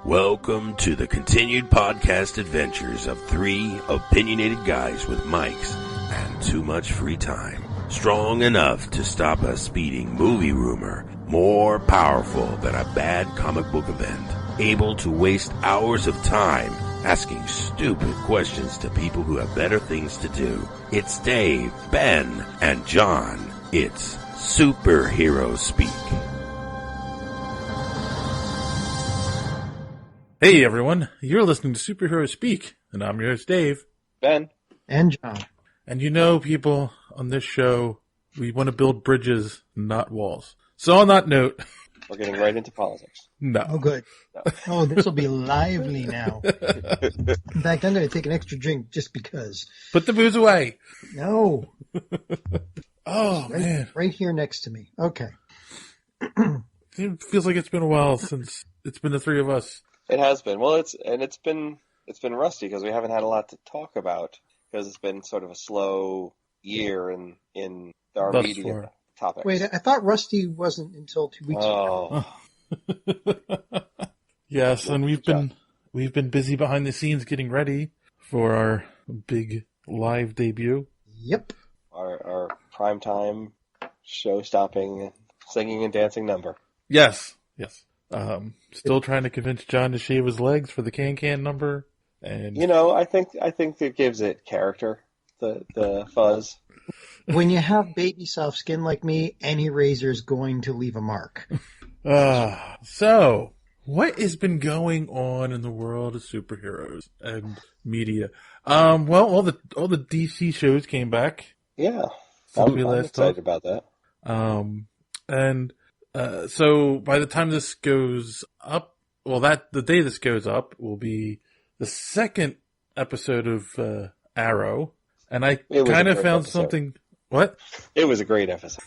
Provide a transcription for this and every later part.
Welcome to the continued podcast adventures of three opinionated guys with mics and too much free time. Strong enough to stop a speeding movie rumor, more powerful than a bad comic book event, able to waste hours of time asking stupid questions to people who have better things to do. It's Dave, Ben, and John. It's Superhero Speak. Hey everyone, you're listening to Superhero Speak, and I'm your host Dave. Ben. And John. And you know, people, on this show, we want to build bridges, not walls. So on that note... We're getting right into politics. No. Oh, good. No. Oh, this will be lively now. In fact, I'm going to take an extra drink just because. Put the booze away. No. Oh, man. Right here next to me. Okay. It feels like it's been a while since it's been the three of us. It has been. Well, it's been rusty because we haven't had a lot to talk about because it's been sort of a slow year in our Thus media far. topics. Wait, I thought Rusty wasn't until 2 weeks ago. Yes, and we've been busy behind the scenes getting ready for our big live debut. Yep. Our primetime show-stopping singing and dancing number. Yes. Still trying to convince John to shave his legs for the can number. And you know, I think it gives it character, the fuzz. When you have baby soft skin like me, any razor is going to leave a mark. So, what has been going on in the world of superheroes and media? Well, all the DC shows came back. Yeah, I'm excited about that. So by the time this goes up, the day this goes up will be the second episode of Arrow, and I kind of found something. What? It was a great episode.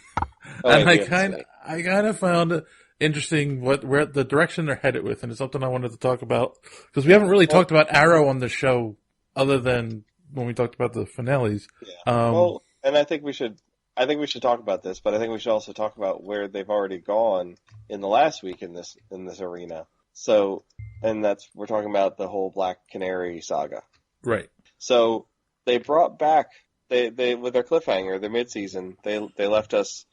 And I kind of found interesting where the direction they're headed with, and it's something I wanted to talk about because we haven't really talked about Arrow on the show other than when we talked about the finales. Yeah. And I think we should talk about this, but I think we should also talk about where they've already gone in the last week in this arena. So, and we're talking about the whole Black Canary saga. Right. So they brought back they with their cliffhanger, their midseason, they left us,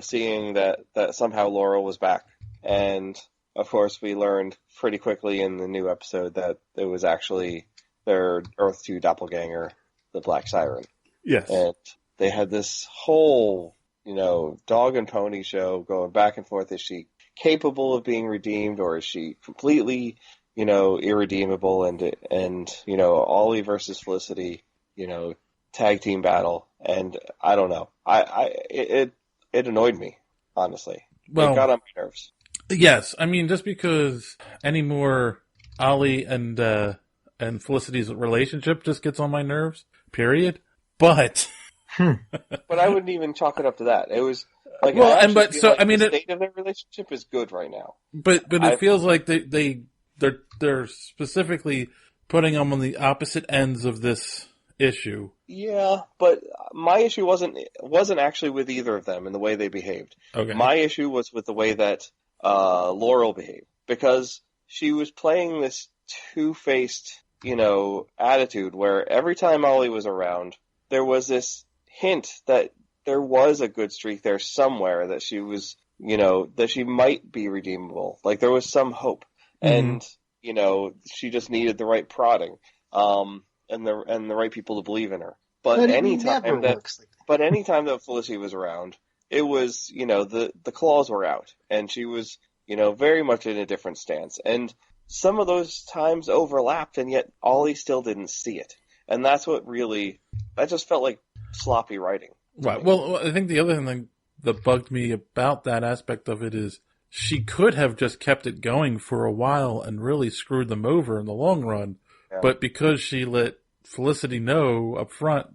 seeing that somehow Laurel was back. And of course we learned pretty quickly in the new episode that it was actually their Earth 2 doppelganger, the Black Siren. Yes. And they had this whole, dog and pony show going back and forth. Is she capable of being redeemed, or is she completely, irredeemable? And Ollie versus Felicity, tag team battle. And I don't know. It annoyed me, honestly. Well, it got on my nerves. Yes, I mean, just because any more Ollie and Felicity's relationship just gets on my nerves. Period. But. But I wouldn't even chalk it up to that. It was like, the state of their relationship is good right now. But it feels like they're specifically putting them on the opposite ends of this issue. Yeah, but my issue wasn't actually with either of them in the way they behaved. Okay. My issue was with the way that Laurel behaved, because she was playing this two-faced, attitude where every time Ollie was around, there was this hint that there was a good streak there somewhere, that she was, that she might be redeemable. Like there was some hope, and she just needed the right prodding, and the right people to believe in her. But anytime that Felicity was around, it was, the claws were out, and she was, very much in a different stance. And some of those times overlapped, and yet Ollie still didn't see it. And that's what that just felt like sloppy writing. Right. Well, I think the other thing that bugged me about that aspect of it is she could have just kept it going for a while and really screwed them over in the long run. Yeah. But because she let Felicity know up front,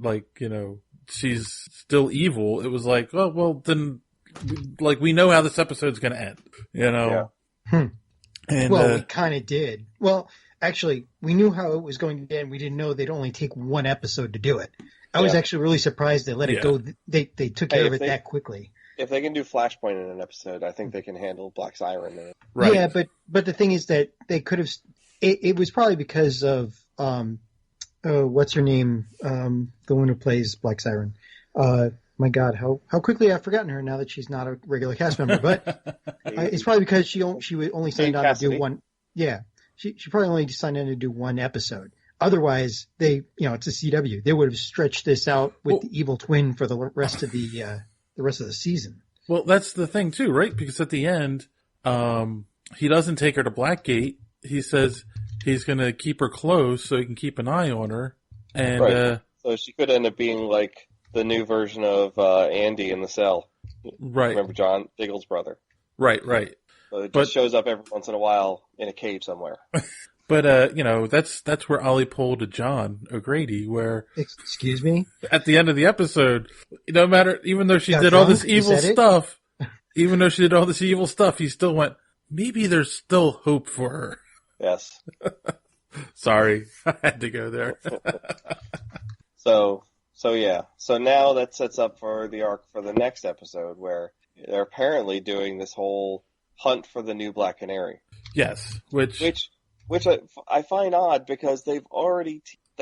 she's still evil, it was like, oh, well, then, we know how this episode's going to end, Yeah. And, we kind of did. Well, actually, we knew how it was going to end. We didn't know they'd only take one episode to do it. I was actually really surprised they let it go. They took care of it that quickly. If they can do Flashpoint in an episode, I think they can handle Black Siren in it. Right. Yeah, but the thing is that they could have It was probably because of what's her name? The one who plays Black Siren. My God, how quickly I've forgotten her now that she's not a regular cast member. But it's probably because she only signed on to do one. Yeah, she probably only signed on to do one episode. Otherwise, it's a CW. They would have stretched this out with the evil twin for the rest of the season. Well, that's the thing too, right? Because at the end, he doesn't take her to Blackgate. He says he's going to keep her close so he can keep an eye on her. And right. So she could end up being like the new version of Andy in the Cell. Right. Remember John Diggle's brother? Right. So it just shows up every once in a while in a cave somewhere. But that's where Ollie pulled a John O'Grady, where excuse me, at the end of the episode, no matter, even though she did all this evil stuff, he still went, maybe there's still hope for her. Yes. Sorry, I had to go there. So yeah. So now that sets up for the arc for the next episode, where they're apparently doing this whole hunt for the new Black Canary. Yes, which I find odd because they've already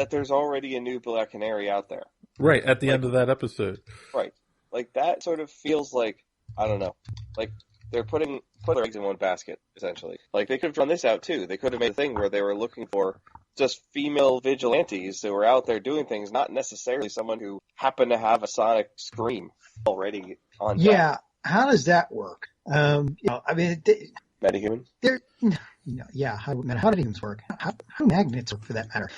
there's already a new Black Canary out there. Right at the end of that episode. Right, like that sort of feels like, I don't know, like they're putting their eggs in one basket essentially. Like they could have drawn this out too. They could have made a thing where they were looking for just female vigilantes who were out there doing things, not necessarily someone who happened to have a sonic scream already on. Yeah, deck. How does that work? I mean, Metahuman. How do metahumans work? How do magnets work, for that matter?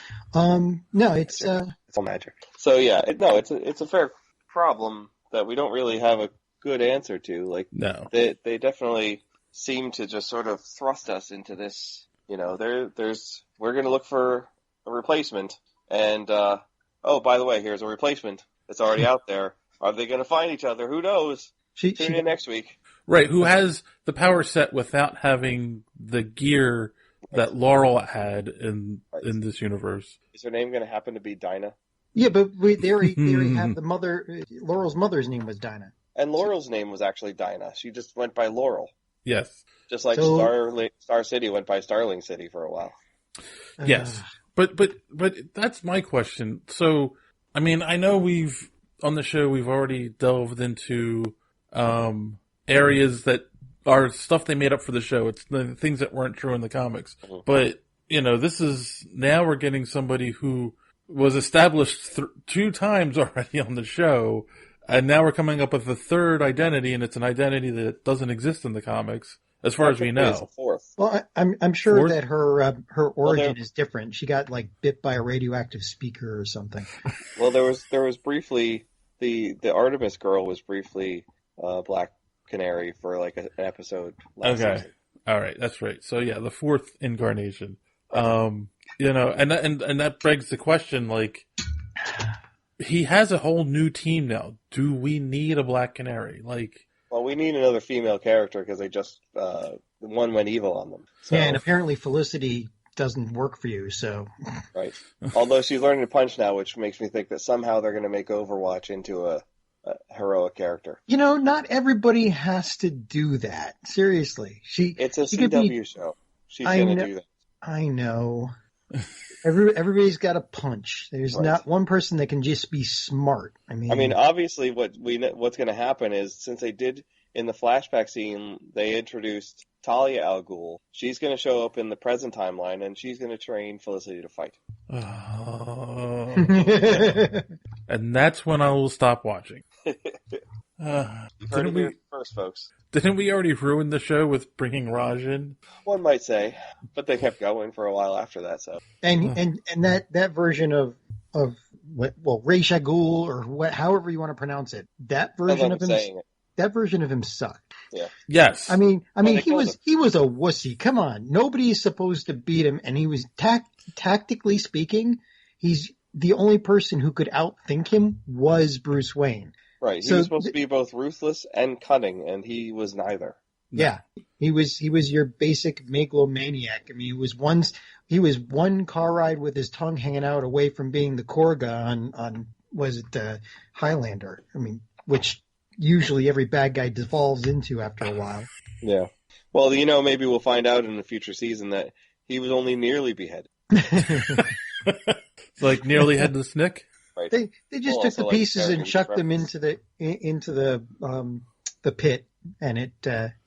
No, it's all magic. So yeah, it's a fair problem that we don't really have a good answer to. Like, no, they definitely seem to just sort of thrust us into this. We're going to look for a replacement, and oh, by the way, here's a replacement that's already out there. Are they going to find each other? Who knows? Tune in next week. Right, who has the power set without having the gear that Laurel had in this universe. Is her name going to happen to be Dinah? Yeah, but they already have the mother. Laurel's mother's name was Dinah. And Laurel's name was actually Dinah. She just went by Laurel. Yes. Just like Star City went by Starling City for a while. Yes. But that's my question. So, I mean, I know on the show we've already delved into areas that are stuff they made up for the show. It's the things that weren't true in the comics. Mm-hmm. But, this is, now we're getting somebody who was established 2 times already on the show, and now we're coming up with a third identity, and it's an identity that doesn't exist in the comics, as far as we know. Well, I'm sure that her origin is different. She got bit by a radioactive speaker or something. Well, there was briefly the Artemis girl was briefly Black Canary for an episode last season. All right, that's right. So yeah, the 4th incarnation. And that begs the question, he has a whole new team now. Do we need a Black Canary? Well, we need another female character because they just one went evil on them. So. Yeah, and apparently Felicity doesn't work for you, so. Right. Although she's learning to punch now, which makes me think that somehow they're going to make Overwatch into a heroic character. Not everybody has to do that. Seriously. It's a CW show. She's going to do that. I know. Everybody's got a punch. There's not one person that can just be smart. I mean, obviously, what's going to happen is, since they did in the flashback scene, they introduced Talia al Ghul. She's going to show up in the present timeline, and she's going to train Felicity to fight. Oh. And that's when I will stop watching. You've heard it here first, folks. Didn't we already ruin the show with bringing Raj in? One might say, but they kept going for a while after that. So and that version of Ra's al Ghul, or however you want to pronounce it, that version of him. That version of him sucked. Yeah. Yes. I mean, he was a wussy. Come on, nobody is supposed to beat him, and he was tactically speaking, he's the only person who could outthink him was Bruce Wayne. Right. He was supposed to be both ruthless and cunning, and he was neither. Yeah. He was your basic megalomaniac. I mean, he was one car ride with his tongue hanging out away from being the Korga on was it Highlander? I mean, which usually every bad guy devolves into after a while. Yeah. Well, maybe we'll find out in a future season that he was only nearly beheaded. It's like nearly headless Nick. Right. They just took the pieces and chucked them reference. into the pit, and it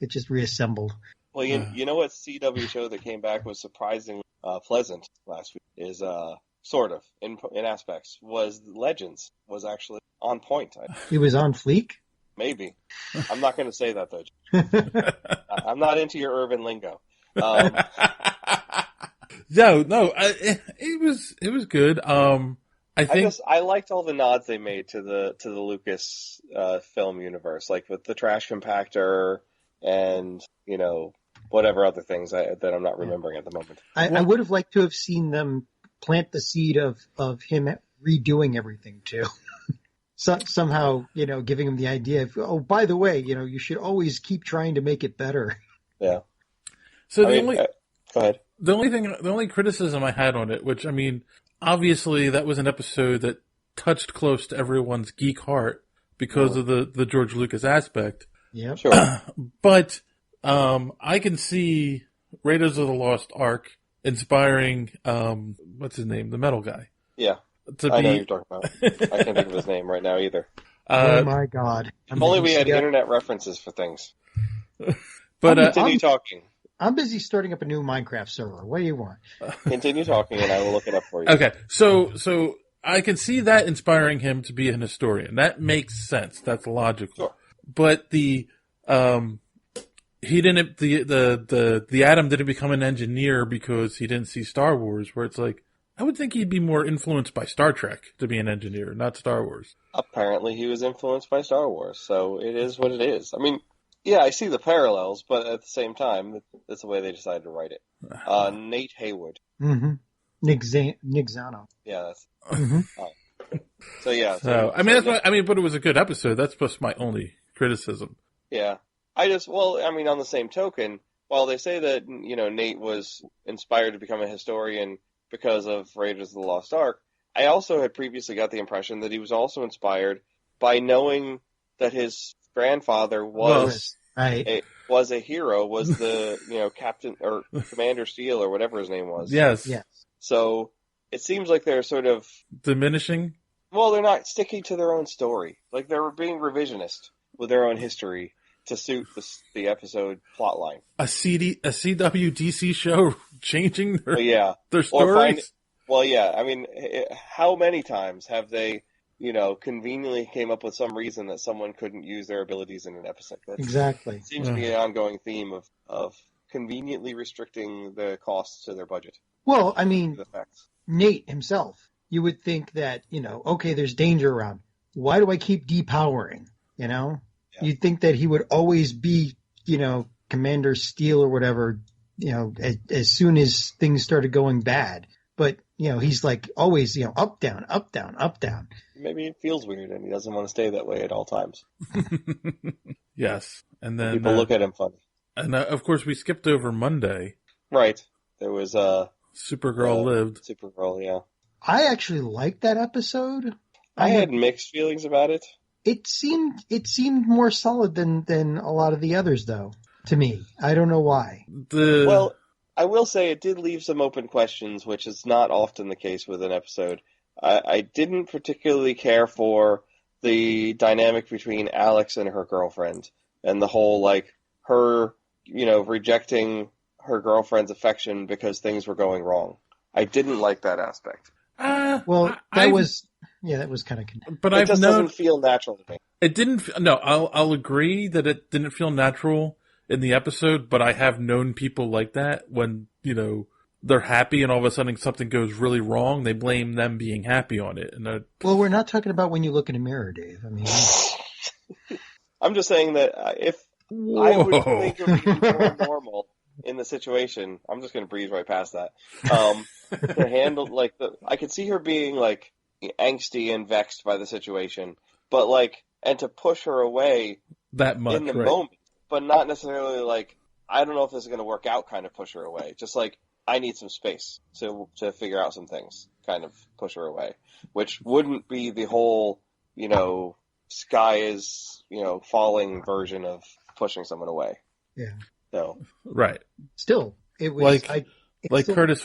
just reassembled. Well, you know what CW show that came back was surprisingly pleasant last week is sort of in aspects was Legends was actually on point. It was on fleek. Maybe. I'm not going to say that though. I'm not into your urban lingo. No, it was good. I liked all the nods they made to the Lucas film universe, like with the trash compactor and whatever other things that I'm not remembering at the moment. I would have liked to have seen them plant the seed of him redoing everything too. Somehow, giving him the idea of, oh, by the way, you should always keep trying to make it better. Yeah. So go ahead. The only criticism I had on it, which obviously that was an episode that touched close to everyone's geek heart because of the George Lucas aspect. Yeah, sure. But I can see Raiders of the Lost Ark inspiring what's his name, the metal guy. Yeah, I know who you're talking about. I can't think of his name right now either. Oh my God! If only we had internet references for things. But continue talking. I'm busy starting up a new Minecraft server. What do you want? Continue talking, and I will look it up for you. Okay, so I can see that inspiring him to be an historian. That makes sense. That's logical. Sure. But the Adam didn't become an engineer because he didn't see Star Wars, where it's like, I would think he'd be more influenced by Star Trek to be an engineer, not Star Wars. Apparently he was influenced by Star Wars, so it is what it is. I mean, yeah, I see the parallels, but at the same time, that's the way they decided to write it. Nate Haywood. Mm-hmm. Nick Zano. Yeah, that's... Mm-hmm. So, yeah. But it was a good episode. That's just my only criticism. Yeah. on the same token, while they say that, Nate was inspired to become a historian because of Raiders of the Lost Ark, I also had previously got the impression that he was also inspired by knowing that his grandfather was a hero, was the, Captain or Commander Steele or whatever his name was. Yes. So it seems like they're sort of diminishing. Well, they're not sticking to their own story. Like they're being revisionist with their own history to suit the episode plotline. A CWDC show changing their stories. How many times have they, conveniently came up with some reason that someone couldn't use their abilities in an episode? Exactly. Seems to be an ongoing theme of conveniently restricting the costs to their budget. Well, I mean, Nate himself, you would think that, okay, there's danger around. Why do I keep depowering? Yeah. You'd think that he would always be, Commander Steele or whatever, as soon as things started going bad. But, he's like always, up, down, up, down, up, down. Maybe it feels weird and he doesn't want to stay that way at all times. Yes. And then people look at him funny. And of course we skipped over Monday. Right. There was Supergirl lived. Supergirl, yeah. I actually liked that episode. I had mixed feelings about it. It seemed more solid than a lot of the others, though, to me. I don't know why. Well, I will say it did leave some open questions, which is not often the case with an episode. I didn't particularly care for the dynamic between Alex and her girlfriend, and the whole, her, rejecting her girlfriend's affection because things were going wrong. I didn't like that aspect. That was kind of... But it just doesn't feel natural to me. It didn't... No, I'll agree that it didn't feel natural in the episode, but I have known people like that when, they're happy and all of a sudden something goes really wrong, they blame them being happy on it. And well, we're not talking about when you look in a mirror, Dave. I mean... I'm just saying that if I would think it would be more normal in the situation, I'm just going to breeze right past that, to handle, I could see her being, angsty and vexed by the situation, but, and to push her away that much in the moment, but not necessarily, I don't know if this is going to work out kind of push her away. Just, I need some space to figure out some things, kind of push her away, which wouldn't be the whole, sky is, falling version of pushing someone away. Yeah. So. Right. Still, it was Like Curtis's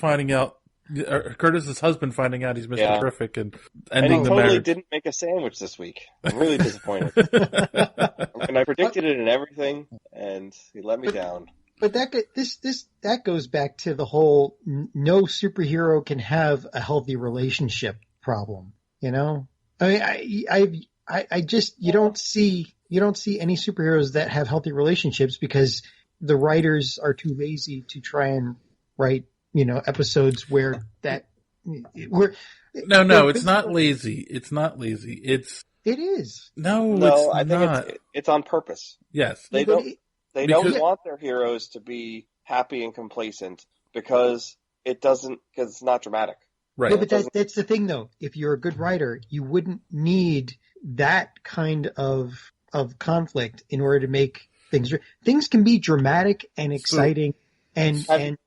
husband finding out he's Mr. Terrific and and ending he the totally marriage. didn't make a sandwich this week. I'm really disappointed. And I predicted it and everything, and he let me down. But that goes back to the whole no superhero can have a healthy relationship problem. You know, I mean, I just you don't see any superheroes that have healthy relationships because the writers are too lazy to try and write, episodes where that No, it's not lazy. It's not lazy. It is. No, I think not. It's on purpose. Yes. They don't want their heroes to be happy and complacent because because it's not dramatic. Right. Yeah, but that's the thing, though. If you're a good writer, you wouldn't need that kind of conflict in order to make things. Things can be dramatic and exciting, and the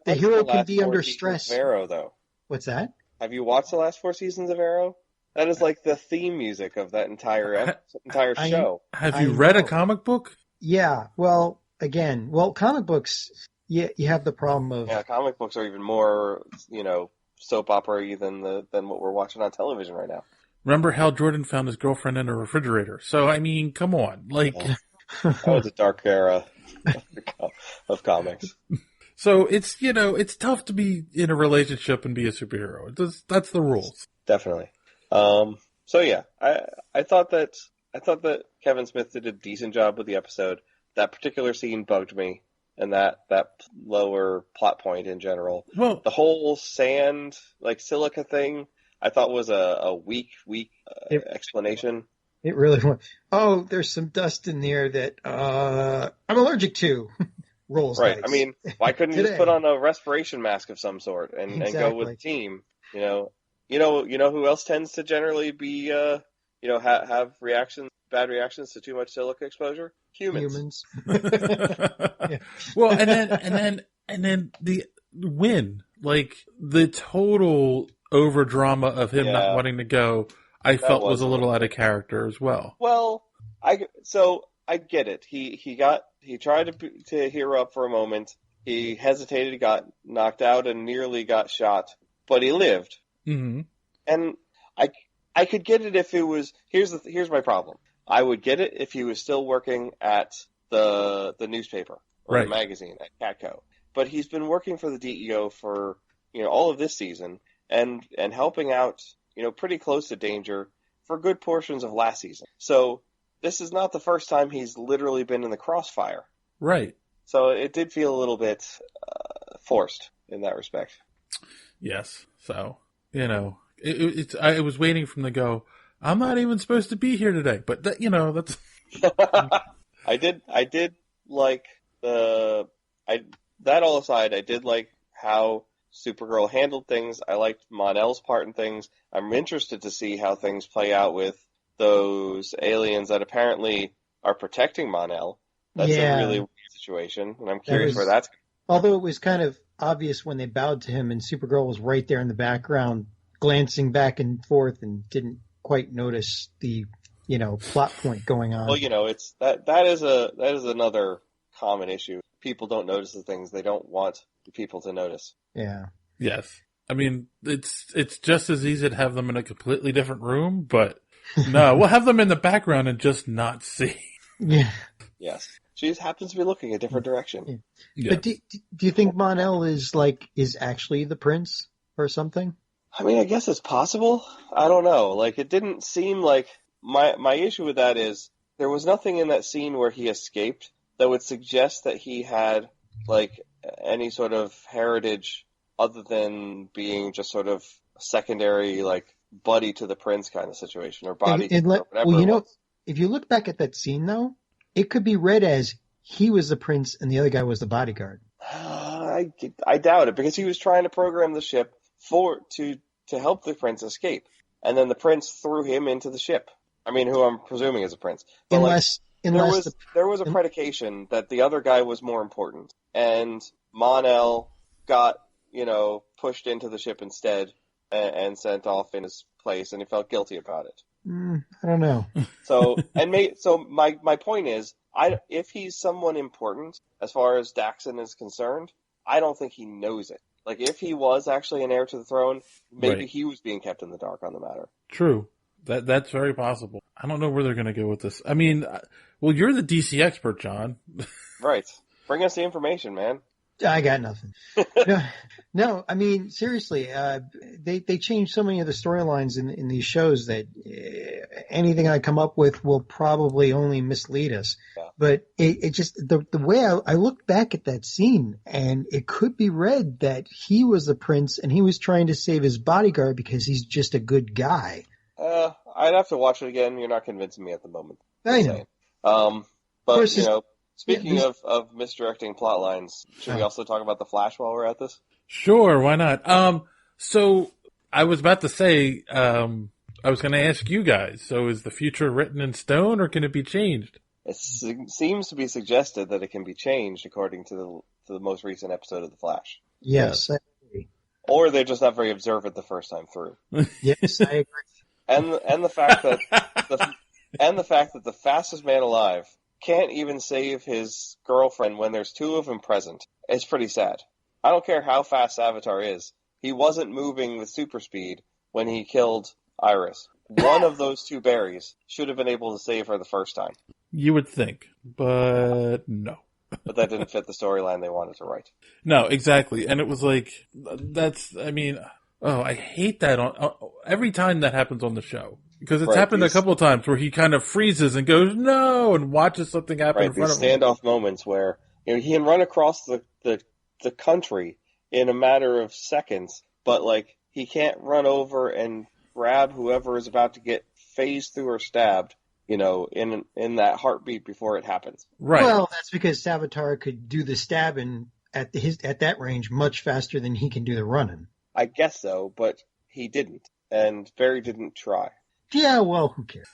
hero can be under stress. Arrow, though. What's that? Have you watched the last 4 seasons of Arrow? That is like the theme music of that entire show. Have you read a comic book? Yeah. Well, comic books. Yeah, you have the problem of comic books are even more soap opera-y than what we're watching on television right now. Remember Hal Jordan found his girlfriend in a refrigerator. So, I mean, come on. That was a dark era of comics. So it's tough to be in a relationship and be a superhero. That's the rules. Definitely. So yeah, I thought that Kevin Smith did a decent job with the episode. That particular scene bugged me, and that lower plot point in general. Well, the whole sand, silica thing, I thought was a weak explanation. It really was. Oh, there's some dust in there that I'm allergic to. Rolls right. dice. I mean, why couldn't you just put on a respiration mask of some sort and go with the team? You know who else tends to generally be have bad reactions to too much silica exposure? Humans. Yeah. Well, and then the win, the total over drama of him not wanting to go, I felt was a little out of character as well. Well, I get it. He tried to hero up for a moment. He hesitated, got knocked out, and nearly got shot, but he lived. Mm-hmm. And I could get it if it was. Here's my problem. I would get it if he was still working at the newspaper or the magazine at Catco. But he's been working for the DEO for all of this season and helping out pretty close to danger for good portions of last season. So this is not the first time he's literally been in the crossfire. Right. So it did feel a little bit forced in that respect. Yes. So I was waiting for him to go, I'm not even supposed to be here today, but that's. I did like that all aside. I did like how Supergirl handled things. I liked Mon-El's part in things. I'm interested to see how things play out with those aliens that apparently are protecting Mon-El. That's a really weird situation, and I'm curious where that's going. Although it was kind of obvious when they bowed to him, and Supergirl was right there in the background, glancing back and forth, and didn't quite notice the plot point going on. Well, it's that is another common issue. People don't notice the things they don't want people to notice. Yeah. Yes. I mean, it's just as easy to have them in a completely different room, but no, we'll have them in the background and just not see. Yeah. Yes. She just happens to be looking a different direction. Yeah. Yeah. But do you think Mon-El is actually the prince or something? I mean, I guess it's possible. I don't know. It didn't seem like my issue with that is there was nothing in that scene where he escaped that would suggest that he had any sort of heritage other than being just sort of a secondary buddy to the prince kind of situation or body. Or whatever if you look back at that scene though, it could be read as he was the prince and the other guy was the bodyguard. I doubt it because he was trying to program the ship to help the prince escape, and then the prince threw him into the ship. I mean, who I'm presuming is a prince. But there was a predication that the other guy was more important, and Mon-El got pushed into the ship instead and sent off in his place, and he felt guilty about it. I don't know. So my point is, if he's someone important as far as Daxon is concerned, I don't think he knows it. Like, if he was actually an heir to the throne, maybe Right. he was being kept in the dark on the matter. True. That's very possible. I don't know where they're going to go with this. I mean, well, you're the DC expert, John. Right. Bring us the information, man. I got nothing. No, I mean, seriously, they changed so many of the storylines in these shows that anything I come up with will probably only mislead us. Yeah. But it just, the way I look back at that scene, and it could be read that he was the prince and he was trying to save his bodyguard because he's just a good guy. I'd have to watch it again. You're not convincing me at the moment. I know. But, course, you know, speaking yeah, of misdirecting plot lines, should we also talk about The Flash while we're at this? Sure, why not? So I was about to say, I was going to ask you guys. So is the future written in stone, or can it be changed? It seems to be suggested that it can be changed according to the most recent episode of The Flash. Yes, I agree. Or they're just not very observant the first time through. Yes, I agree. And the fact that the fastest man alive can't even save his girlfriend when there's two of them present is pretty sad. I don't care how fast Avatar is. He wasn't moving with super speed when he killed Iris. One of those two berries should have been able to save her the first time. You would think, but no. But that didn't fit the storyline they wanted to write. No, exactly. And it was like, I hate that every time that happens on the show. Because it's happened a couple of times where he kind of freezes and goes, no, and watches something happen in front of him. These standoff moments where, you know, he can run across the country in a matter of seconds, but, like, he can't run over and grab whoever is about to get phased through or stabbed, you know, in that heartbeat before it happens. Right. Well, that's because Savitar could do the stabbing at that range much faster than he can do the running. I guess so, but he didn't, and Barry didn't try. Yeah, well, who cares?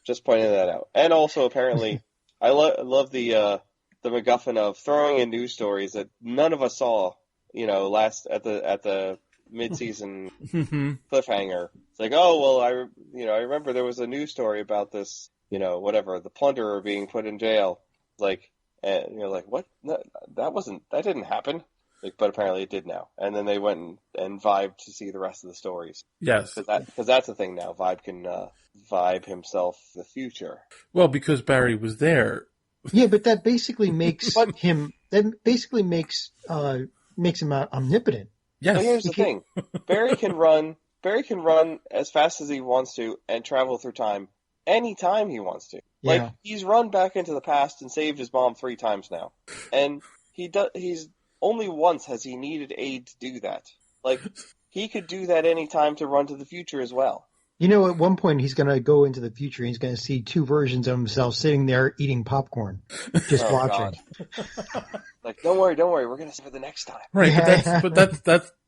Just pointing that out. And also, apparently, I love the MacGuffin of throwing in news stories that none of us saw, you know, last at the mid-season cliffhanger. It's like, oh, well, I remember there was a news story about this, you know, whatever, the plunderer being put in jail. Like, and you're like, what? No, that didn't happen. Like, but apparently it did now. And then they went and vibed to see the rest of the stories. Yes. Because that's the thing now. Vibe can vibe himself the future. Well, because Barry was there. Yeah, but that basically makes him. That basically makes him omnipotent. Yes. But here's the thing: Barry can run as fast as he wants to and travel through time anytime he wants to. Yeah. Like, he's run back into the past and saved his mom 3 times now, and he's only once has he needed aid to do that. Like, he could do that any time to run to the future as well. You know, at one point he's going to go into the future and he's going to see 2 versions of himself sitting there eating popcorn, just watching. God. Like, don't worry, we're going to save it the next time. Right, Yeah. but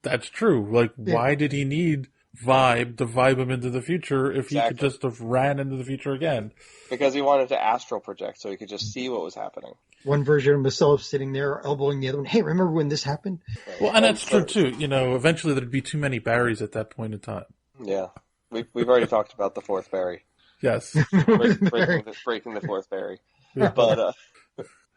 that's true. Like, why did he need Vibe to vibe him into the future if he could just have ran into the future again? Because he wanted to astral project so he could just see what was happening. One version of himself sitting there elbowing the other one. Hey, remember when this happened? Well, and that's true too. You know, eventually there'd be too many Barrys at that point in time. Yeah. We've already talked about the 4th Barry. Yes. breaking the 4th Barry. Yeah. But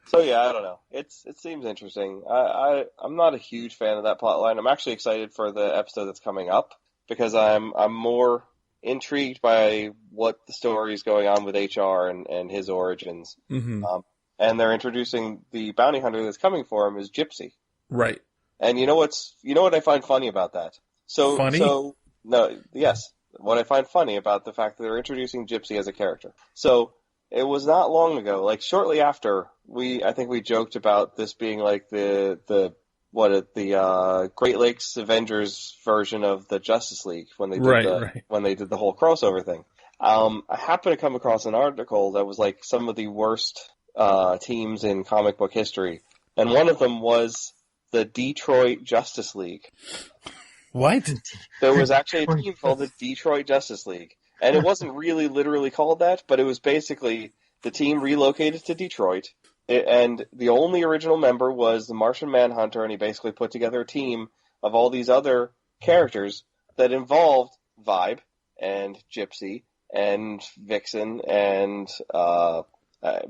so yeah, I don't know. It seems interesting. I'm not a huge fan of that plot line. I'm actually excited for the episode that's coming up because I'm more intrigued by what the story is going on with HR and his origins. Mm-hmm. And they're introducing the bounty hunter that's coming for him is Gypsy. Right. And you know what I find funny about that? Funny? What I find funny about the fact that they're introducing Gypsy as a character. So it was not long ago, like shortly after I think we joked about this being like the Great Lakes Avengers version of the Justice League when they did when they did the whole crossover thing. I happened to come across an article that was like some of the worst teams in comic book history, and one of them was the Detroit Justice League. What? There was actually a team called the Detroit Justice League, and it wasn't really literally called that, but it was basically the team relocated to Detroit, and the only original member was the Martian Manhunter, and he basically put together a team of all these other characters that involved Vibe and Gypsy and Vixen and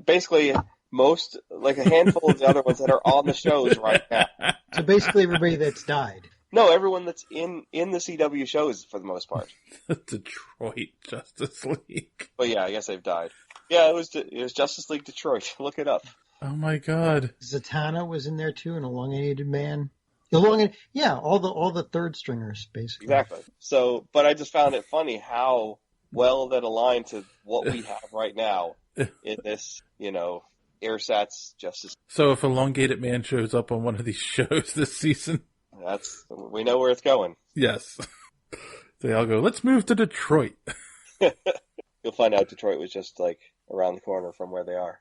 basically most, like a handful of the other ones that are on the shows right now. So basically everybody that's died. No, everyone that's in the CW shows for the most part. Detroit Justice League. But yeah, I guess they've died. Yeah, it was Justice League Detroit. Look it up. Oh my God. Zatanna was in there too, an elongated man. Yeah, all the third stringers basically. Exactly. So, but I just found it funny how well that aligned to what we have right now in this, ersatz Justice. So if Elongated Man shows up on one of these shows this season, we know where it's going. Yes. They all go, let's move to Detroit. You'll find out Detroit was just like around the corner from where they are.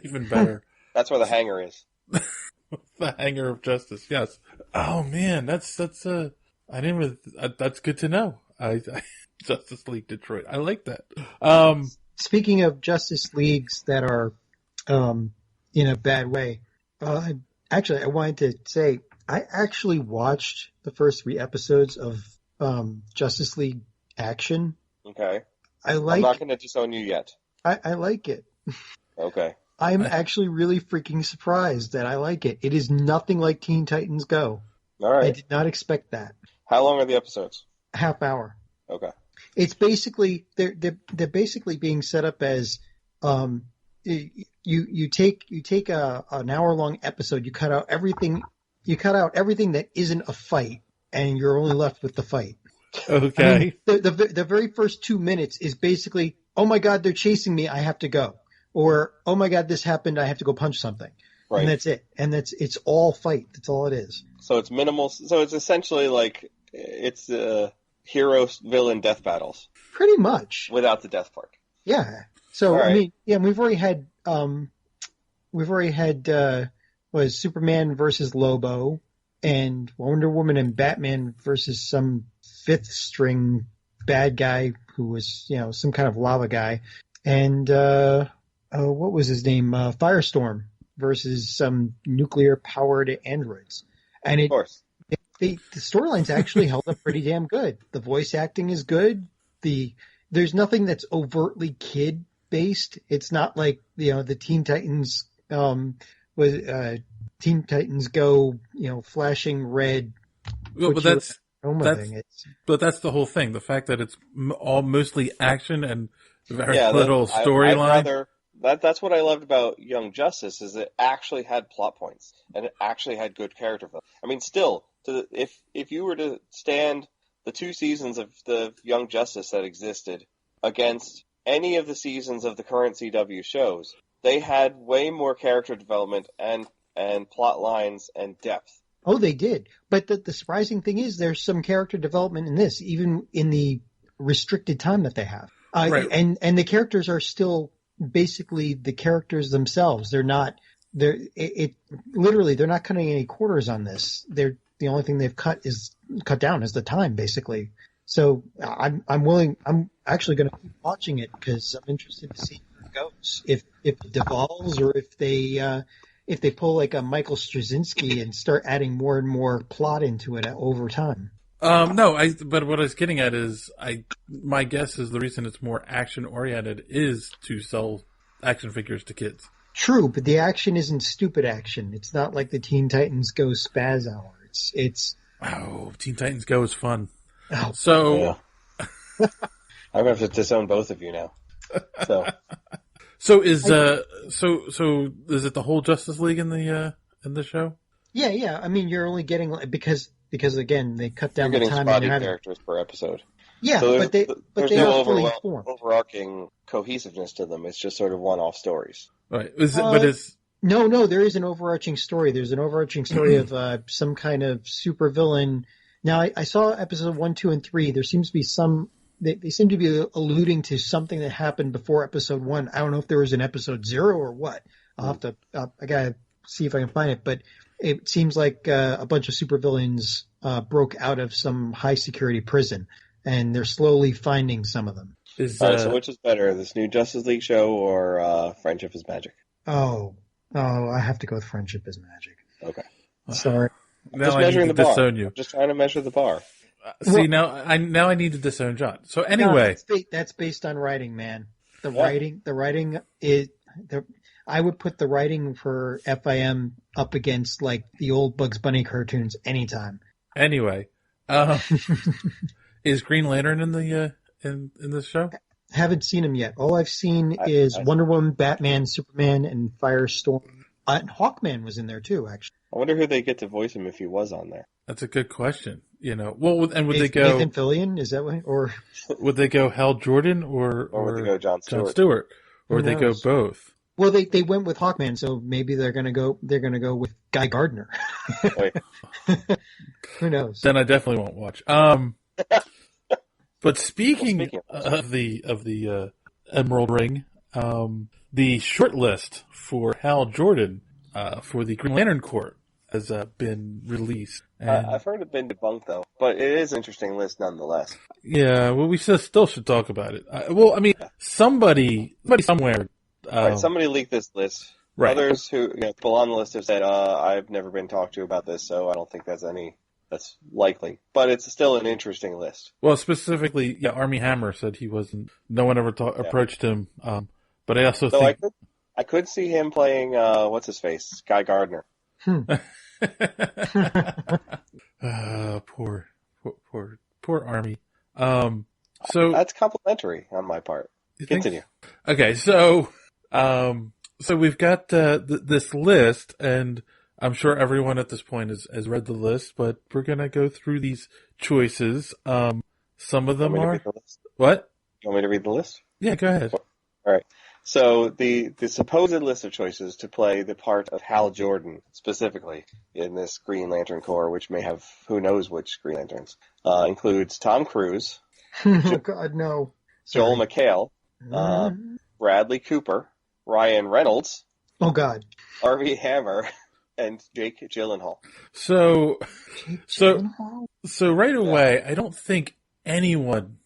Even better. That's where the hangar is. The hangar of justice, yes. Oh man, that's that's good to know. I Justice League Detroit. I like that. Speaking of Justice Leagues that are in a bad way, actually I wanted to say I actually watched the first 3 episodes of Justice League Action. Okay. I'm not going to disown you yet. I like it. Okay. I'm actually really freaking surprised that I like it. It is nothing like Teen Titans Go. All right. I did not expect that. How long are the episodes? Half hour. Okay. It's basically they're basically being set up as you take an hour long episode, you cut out everything that isn't a fight, and you're only left with the fight. Okay. I mean, the very first 2 minutes is basically, oh my God, they're chasing me, I have to go. Or, oh my God, this happened, I have to go punch something. Right. And that's it. And it's all fight. That's all it is. So it's minimal. So it's essentially like, it's hero villain death battles. Pretty much. Without the death part. Yeah. So, right. I mean, yeah, we've already had, was Superman versus Lobo, and Wonder Woman and Batman versus some 5th string bad guy who was, some kind of lava guy. And, what was his name? Firestorm versus some nuclear powered androids. And of course. The storyline's actually held up pretty damn good. The voice acting is good. There's nothing that's overtly kid based. It's not like, the Teen Titans, Teen Titans Go, flashing red. Well, but that's the whole thing. The fact that it's all mostly action and very little storyline. That's what I loved about Young Justice, is it actually had plot points and it actually had good character development. I mean, still, if you were to stand the 2 seasons of the Young Justice that existed against any of the seasons of the current CW shows, they had way more character development and plot lines and depth. Oh, they did. But the surprising thing is there's some character development in this, even in the restricted time that they have. Right. And the characters are still basically the characters themselves. They're not cutting any quarters on this. The only thing they've cut down is the time, basically. So I'm actually going to keep watching it because I'm interested to see where it goes. If it devolves, or if they pull like a Michael Straczynski and start adding more and more plot into it over time. No, but what I was getting at is, my guess is the reason it's more action oriented is to sell action figures to kids. True, but the action isn't stupid action. It's not like the Teen Titans Go Spaz Hour. It's oh, Teen Titans Go is fun. Oh, so yeah. I'm going to have to disown both of you now. So is is it the whole Justice League in the show? Yeah. I mean, you're only getting because again they cut down the time. Spotty characters per episode. Yeah, so but there's they no are fully formed. overarching cohesiveness to them. It's just sort of one-off stories. Right. No, there is an overarching story. There's an overarching story of some kind of supervillain. Now, I saw episode 1, 2, and 3. There seems to be they seem to be alluding to something that happened before episode 1. I don't know if there was an episode 0 or what. I'll have to, I gotta see if I can find it. But it seems like a bunch of supervillains broke out of some high security prison, and they're slowly finding some of them. So which is better, this new Justice League show or Friendship is Magic? Oh, I have to go with Friendship is Magic. Okay. Sorry. Just measuring the bar. I'm just trying to measure the bar. Now I need to disown John. So anyway, that's based on writing, man. The writing is I would put the writing for FIM up against like the old Bugs Bunny cartoons anytime. Anyway, is Green Lantern in the in this show? Haven't seen him yet. All I've seen is Wonder Woman, Batman, Superman, and Firestorm. And Hawkman was in there too, actually. I wonder who they get to voice him if he was on there. That's a good question. Well, and would they go Nathan Fillion? Is that way, or would they go Hal Jordan or would they go Jon Stewart, or would they go both? Well, they went with Hawkman, so maybe they're gonna go with Guy Gardner. Who knows? Then I definitely won't watch. But speaking of the Emerald Ring, the short list for Hal Jordan for the Green Lantern Corps has been released. And, I've heard it been debunked though, but it is an interesting list nonetheless. Yeah, well, we still should talk about it. Somebody somewhere. Right, somebody leaked this list. Right. Others who people on the list have said, "I've never been talked to about this, so I don't think that's likely." But it's still an interesting list. Well, specifically, Armie Hammer said he wasn't. No one ever approached him. But I also think I could see him playing what's his face, Guy Gardner. Poor Armie. So that's complimentary on my part. Continue. Okay, so we've got this list, and I'm sure everyone at this point has read the list, but we're gonna go through these choices. Some of them are what? You want me to read the list? Yeah, go ahead. All right. So the supposed list of choices to play the part of Hal Jordan specifically in this Green Lantern Corps, which may have who knows which Green Lanterns, includes Tom Cruise, oh God, no, Joel McHale, Bradley Cooper, Ryan Reynolds, oh God, Armie Hammer, and Jake Gyllenhaal. So right away, I don't think anyone.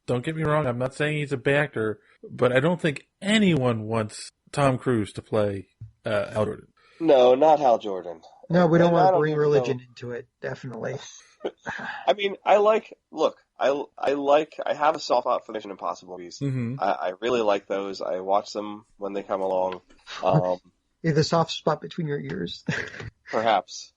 Don't get me wrong. I'm not saying he's a bad actor, but I don't think anyone wants Tom Cruise to play Hal Jordan. No, not Hal Jordan. No, we don't want to bring religion into it. Definitely. I mean, I have a soft spot for Mission Impossible movies. Mm-hmm. I really like those. I watch them when they come along. The soft spot between your ears. Perhaps.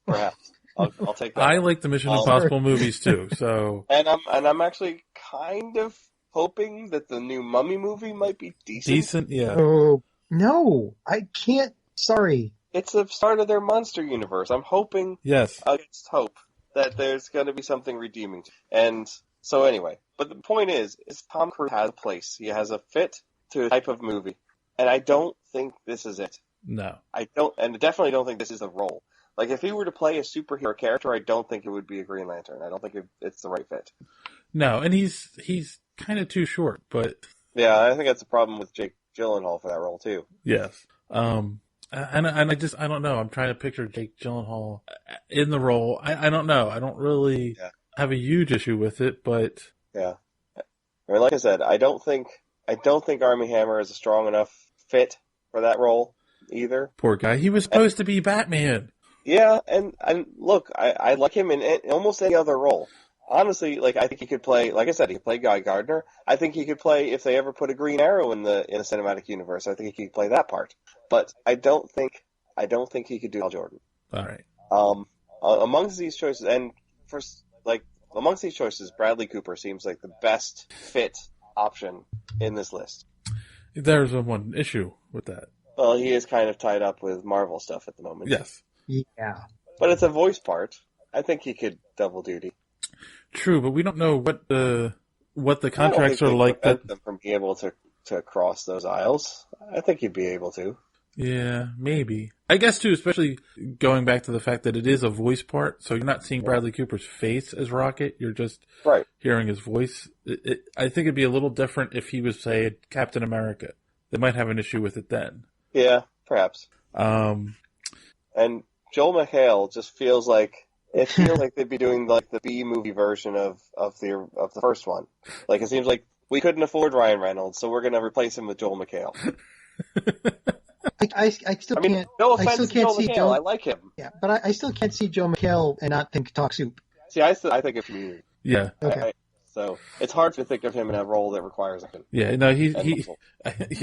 I'll take that. I like the Mission Impossible movies too. So, and I'm actually kind of hoping that the new Mummy movie might be decent. Decent, yeah. Oh no, I can't. Sorry. It's the start of their monster universe. I'm hoping, yes, against hope, that there's going to be something redeeming. And so anyway, but the point is Tom Cruise has a place. He has a fit to a type of movie, and I don't think this is it. No, I definitely don't think this is the role. Like, if he were to play a superhero character, I don't think it would be a Green Lantern. I don't think it's the right fit. No, and he's kind of too short, but... Yeah, I think that's a problem with Jake Gyllenhaal for that role, too. Yes. And I don't know. I'm trying to picture Jake Gyllenhaal in the role. I don't know. I don't really have a huge issue with it, but... Yeah. I mean, like I said, I don't think Armie Hammer is a strong enough fit for that role, either. Poor guy. He was supposed to be Batman. Yeah, and look, I like him in almost any other role. Honestly, like, I think he could play, like I said, he could play Guy Gardner. I think he could play, if they ever put a Green Arrow in the cinematic universe, I think he could play that part. But I don't think he could do Hal Jordan. All right. Amongst these choices, Bradley Cooper seems like the best fit option in this list. There's one issue with that. Well, he is kind of tied up with Marvel stuff at the moment. Yes. Yeah. But it's a voice part. I think he could double duty. True, but we don't know what the contracts are like. That them from being able to cross those aisles. I think he'd be able to. Yeah, maybe. I guess too, especially going back to the fact that it is a voice part, so you're not seeing Bradley Cooper's face as Rocket. You're just hearing his voice. I think it'd be a little different if he was, say, Captain America. They might have an issue with it then. Yeah, perhaps. And Joel McHale just feels like they'd be doing like the B movie version of the first one. Like, it seems like we couldn't afford Ryan Reynolds, so we're going to replace him with Joel McHale. I still can't. No offense to Joel McHale, I like him. Yeah, but I still can't see Joe McHale and not think Talk Soup. See, I think of Community. Yeah. Okay. So it's hard to think of him in a role that requires him. Yeah, no, I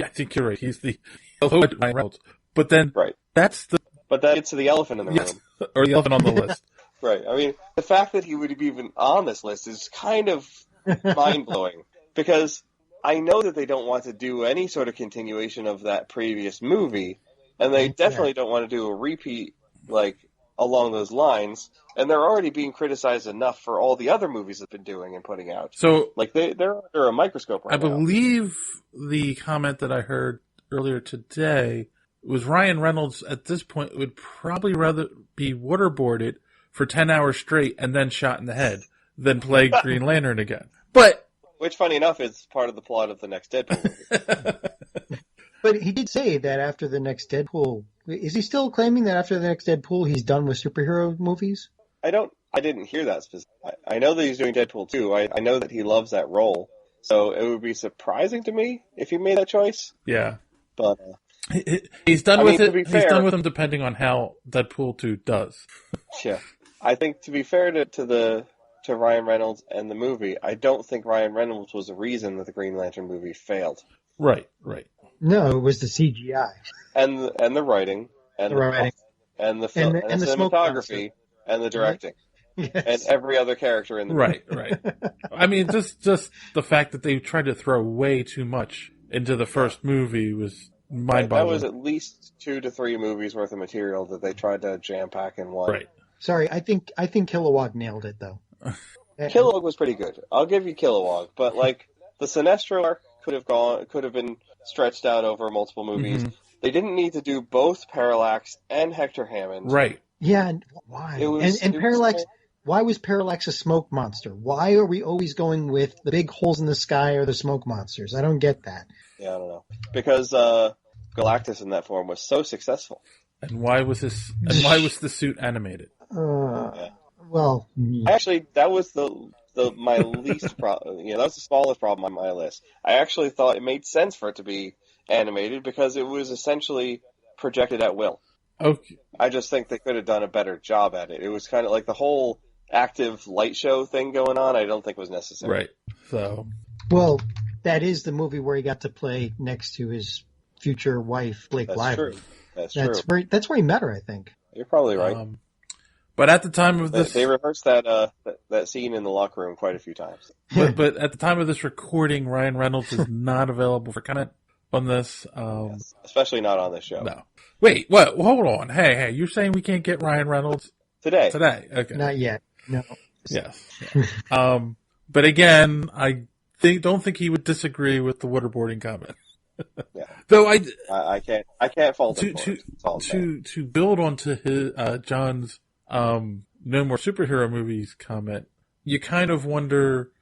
think you're right. He's the Ryan Reynolds. But then, right. But that gets to the elephant in the room. Or the elephant on the list. Right. I mean, the fact that he would be even on this list is kind of mind-blowing. Because I know that they don't want to do any sort of continuation of that previous movie, and they definitely don't want to do a repeat, like, along those lines. And they're already being criticized enough for all the other movies they've been doing and putting out. So, like, they're under a microscope right now. I believe the comment that I heard earlier today was Ryan Reynolds at this point would probably rather be waterboarded for 10 hours straight and then shot in the head than play Green Lantern again. But which, funny enough, is part of the plot of the next Deadpool movie. But he did say that after the next Deadpool, is he still claiming that after the next Deadpool he's done with superhero movies? I didn't hear that specifically. I know that he's doing Deadpool 2. I know that he loves that role. So it would be surprising to me if he made that choice. Yeah. But he's done with it. He's done with them depending on how Deadpool 2 does. Yeah. I think, to be fair to Ryan Reynolds and the movie, I don't think Ryan Reynolds was the reason that the Green Lantern movie failed. Right. No, it was the CGI. And the writing. And the film. And the cinematography. And the directing. Yes. And every other character in the movie. Right. I mean, just the fact that they tried to throw way too much into the first movie was mind-boggling. That was at least 2 to 3 movies worth of material that they tried to jam-pack in one. Right. Sorry, I think Kilowog nailed it, though. Kilowog was pretty good. I'll give you Kilowog, but like the Sinestro arc could have been stretched out over multiple movies. Mm-hmm. They didn't need to do both Parallax and Hector Hammond. Right. Yeah, and why? Parallax. Why was Parallax a smoke monster? Why are we always going with the big holes in the sky or the smoke monsters? I don't get that. Yeah, I don't know. Because Galactus in that form was so successful. And why was the suit animated? Well, actually, that was my least problem. That was the smallest problem on my list. I actually thought it made sense for it to be animated because it was essentially projected at will. Okay. I just think they could have done a better job at it. It was kind of like the whole active light show thing going on. I don't think was necessary. Right. So. Well, that is the movie where he got to play next to his future wife, Blake Lively. That's true. That's where he met her, I think. You're probably right. But at the time of this, they rehearsed that scene in the locker room quite a few times. But at the time of this recording, Ryan Reynolds is not available for comment on this. Yes, especially not on this show. No. Wait, what? Hold on. Hey, you're saying we can't get Ryan Reynolds today? Okay. Not yet. No. Yes. Yeah. But again, I don't think he would disagrey with the waterboarding comment. Yeah. Though I can't fault him to build onto his John's no more superhero movies comment. You kind of wonder.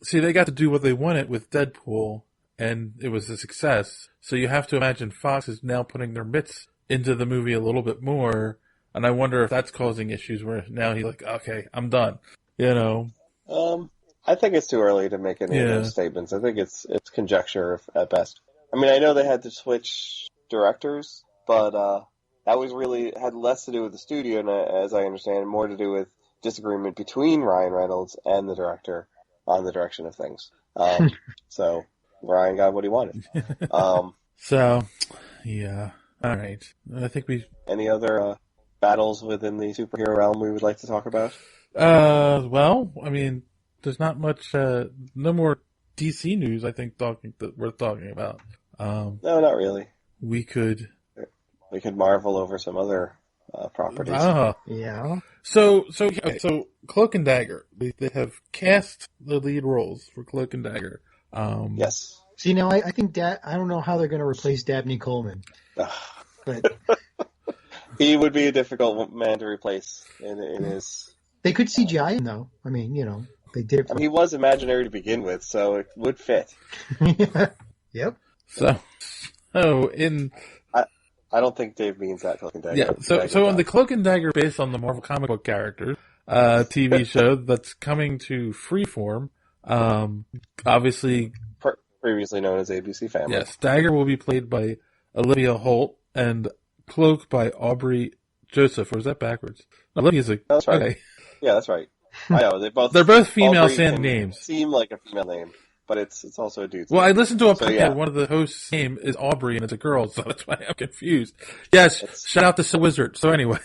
See, they got to do what they wanted with Deadpool, and it was a success. So you have to imagine Fox is now putting their mitts into the movie a little bit more, and I wonder if that's causing issues where now he's like, okay, I'm done. I think it's too early to make any of those statements. I think it's conjecture at best. I mean, I know they had to switch directors, but that was really had less to do with the studio, as I understand, and more to do with disagreement between Ryan Reynolds and the director on the direction of things. So Ryan got what he wanted. So, yeah. All right. I think Any other battles within the superhero realm we would like to talk about? Well, I mean, there's not much, no more DC news, I think, worth talking about. No, not really. We could marvel over some other properties. Yeah. So Cloak and Dagger. They have cast the lead roles for Cloak and Dagger. Yes. See, now I think I don't know how they're going to replace Dabney Coleman. But he would be a difficult man to replace in his. They could CGI him though. I mean, they did. He was imaginary to begin with, so it would fit. Yep. So I don't think Dave means that Cloak and Dagger. Yeah. So on the Cloak and Dagger, based on the Marvel comic book characters, TV show that's coming to Freeform, obviously previously known as ABC Family. Yes, Dagger will be played by Olivia Holt and Cloak by Aubrey Joseph. Or is that backwards? Olivia's that's right. Okay. Yeah, that's right. I know they're both female sounding names. Seem like a female name, but it's also a dude's Well, name. I listened to a podcast. One of the hosts' name is Aubrey, and it's a girl, so that's why I'm confused. Yes, shout out to Wizard. So anyway.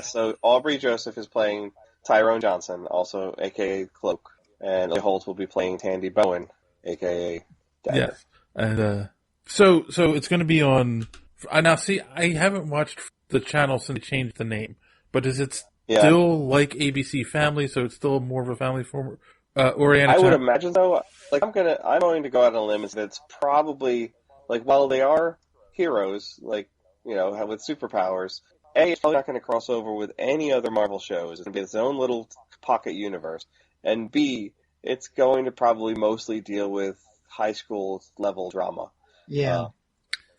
So Aubrey Joseph is playing Tyrone Johnson, also a.k.a. Cloak, and Lily Holt will be playing Tandy Bowen, a.k.a. Dagger. Yes. And so it's going to be on. Now, see, I haven't watched the channel since they changed the name, but is it still like ABC Family? So it's still more of a family form oriented. I would imagine so. Like I'm going to go out on a limb and say that it's probably like while they are heroes, like with superpowers. A, it's probably not going to cross over with any other Marvel shows. It's going to be its own little pocket universe. And B, it's going to probably mostly deal with high school level drama. Yeah.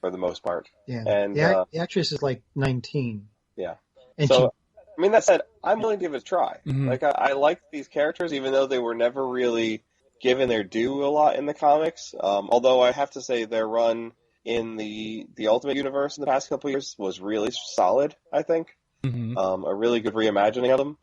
For the most part. Yeah. And the actress is like 19. Yeah. And so, I mean, that said, I'm willing to give it a try. Mm-hmm. Like, I like these characters, even though they were never really given their due a lot in the comics. Although I have to say their run in the Ultimate Universe in the past couple of years was really solid, I think. Mm-hmm. A really good reimagining of them.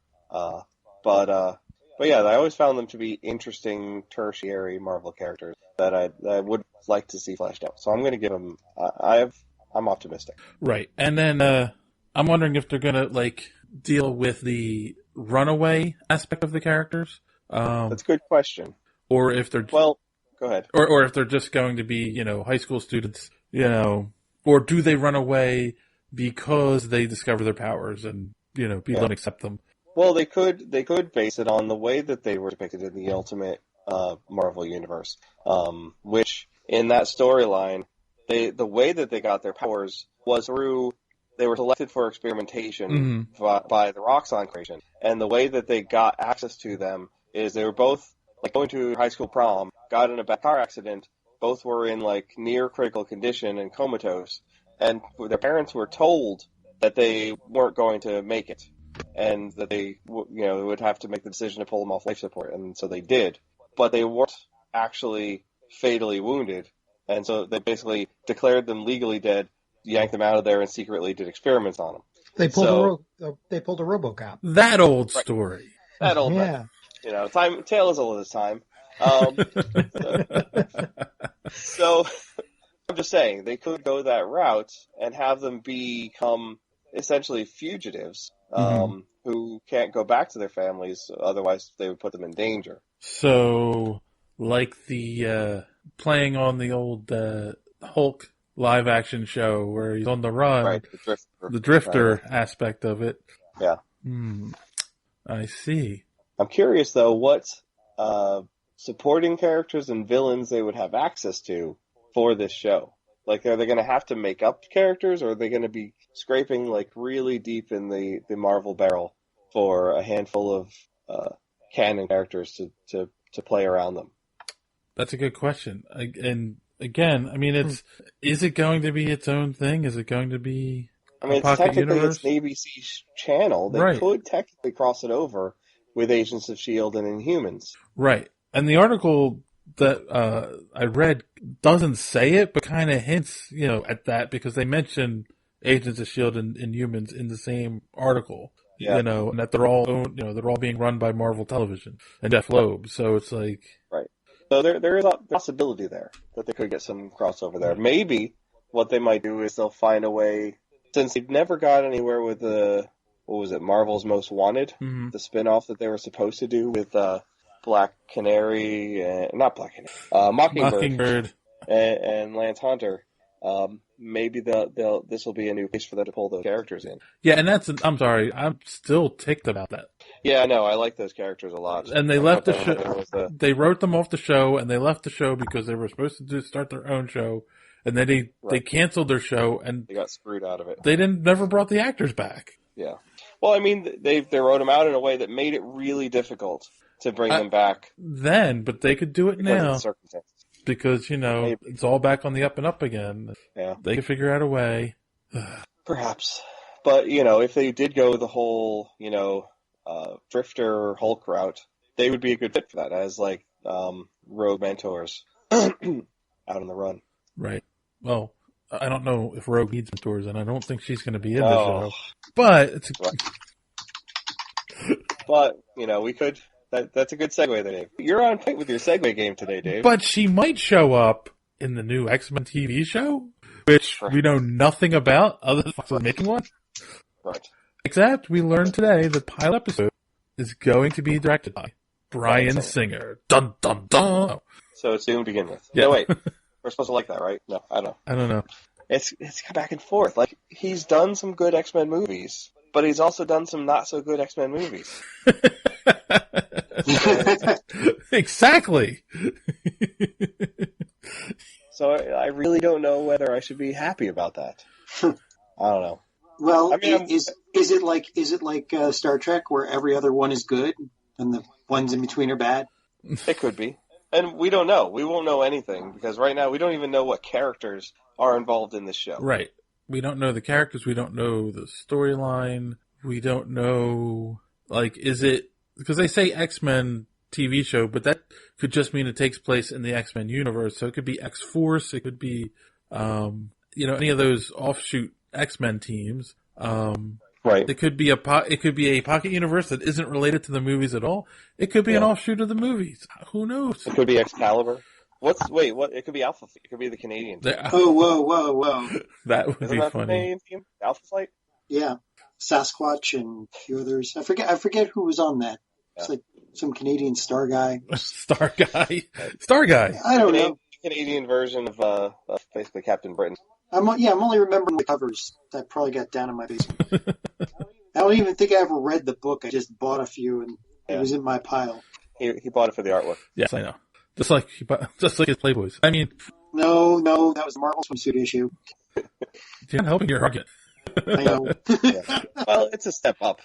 But yeah, I always found them to be interesting tertiary Marvel characters that I would like to see fleshed out. So I'm going to give them. I'm optimistic. Right, and then I'm wondering if they're going to deal with the runaway aspect of the characters. That's a good question. Or if they're go ahead. Or if they're just going to be high school students, or do they run away because they discover their powers and people don't accept them? Well, they could base it on the way that they were depicted in the Ultimate Marvel Universe, which in that storyline, the way that they got their powers was through they were selected for experimentation by the Roxxon Creation, and the way that they got access to them is they were both going to high school prom, got in a bad car accident, both were in near critical condition and comatose, and their parents were told that they weren't going to make it, and that they would have to make the decision to pull them off life support, and so they did, but they weren't actually fatally wounded, and so they basically declared them legally dead, yanked them out of there, and secretly did experiments on them. They pulled a RoboCop. That old story. That old, yeah. Tale is old as time. So I'm just saying they could go that route and have them become essentially fugitives who can't go back to their families, otherwise they would put them in danger. So, like the playing on the old Hulk live action show where he's on the run, right? The drifter aspect of it. Yeah. I see. I'm curious though what supporting characters and villains they would have access to for this show. Are they going to have to make up characters, or are they going to be scraping really deep in the Marvel barrel for a handful of canon characters to play around them? That's a good question. And again, I mean, is it going to be its own thing? Is it going to be it's technically it's an ABC channel. They could technically cross it over with Agents of S.H.I.E.L.D. and Inhumans. Right. And the article that I read doesn't say it, but kind of hints, at that, because they mention Agents of S.H.I.E.L.D. and Inhumans in the same article. Yeah. And that they're all they're all being run by Marvel Television and Jeff Loeb. So it's right. So there is a possibility there that they could get some crossover there. Maybe what they might do is they'll find a way, since they've never got anywhere with Marvel's Most Wanted, the spin-off that they were supposed to do with Black Canary, not Black Canary, Mockingbird. And Lance Hunter. Maybe this will be a new place for them to pull those characters in. Yeah, and I'm sorry, I'm still ticked about that. Yeah, no, I like those characters a lot. And they left the show. They wrote them off the show, and they left the show because they were supposed to start their own show, and then they canceled their show, and they got screwed out of it. They never brought the actors back. Yeah. Well, I mean, they wrote them out in a way that made it really difficult to bring them back. Then, but they could do it now. Of the circumstances. Because, it's all back on the up and up again. Yeah. They can figure out a way. Perhaps. But, if they did go the whole, Drifter Hulk route, they would be a good fit for that as, rogue mentors out on the run. Right. Well, I don't know if Rogue needs mentors, and I don't think she's going to be in the show. But it's... But, we could... That's a good segue there, Dave. You're on point with your segue game today, Dave. But she might show up in the new X-Men TV show, which we know nothing about other than making one. Right. Except we learned today the pilot episode is going to be directed by Bryan Singer. Dun dun dun. So it's doomed to begin with. Yeah. No, wait. We're supposed to like that, right? No, I don't. I don't know. It's back and forth. Like, he's done some good X-Men movies, but he's also done some not so good X-Men movies. Exactly. So I really don't know whether I should be happy about that. I don't know. Well, I mean, is it like Star Trek where every other one is good and the ones in between are bad? It could be. And we don't know. We won't know anything because right now we don't even know what characters are involved in this show. Right. We don't know the characters. We don't know the storyline. We don't know, like, is it, because they say X-Men TV show, but that could just mean it takes place in the X-Men universe. So it could be X-Force. It could be, any of those offshoot X-Men teams. Right. It could be a pocket universe that isn't related to the movies at all. It could be an offshoot of the movies. Who knows? It could be Excalibur. What? It could be Alpha Flight. It could be the Canadian team. Oh, whoa. That would Isn't be that funny. the Canadian team? Alpha Flight? Yeah. Sasquatch and a few others. I forget who was on that. It's like some Canadian star guy. Star guy. Star guy. I don't know. Canadian version of basically Captain Britain. I'm only remembering the covers that probably got down in my basement. I don't even think I ever read the book. I just bought a few and it was in my pile. He bought it for the artwork. Yes, I know. Just like his Playboys. I mean, No, that was the Marvel swimsuit issue. you're not helping your argument. I know. Yeah. Well, it's a step up.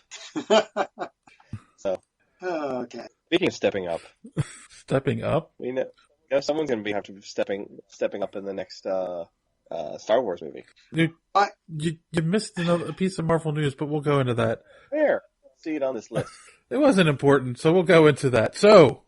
So, Okay. speaking of stepping up, Stepping up. we know someone's going to have to be stepping up in the next Star Wars movie. You missed a piece of Marvel news, but we'll go into that. There, see it on this list. It wasn't important, so we'll go into that. So,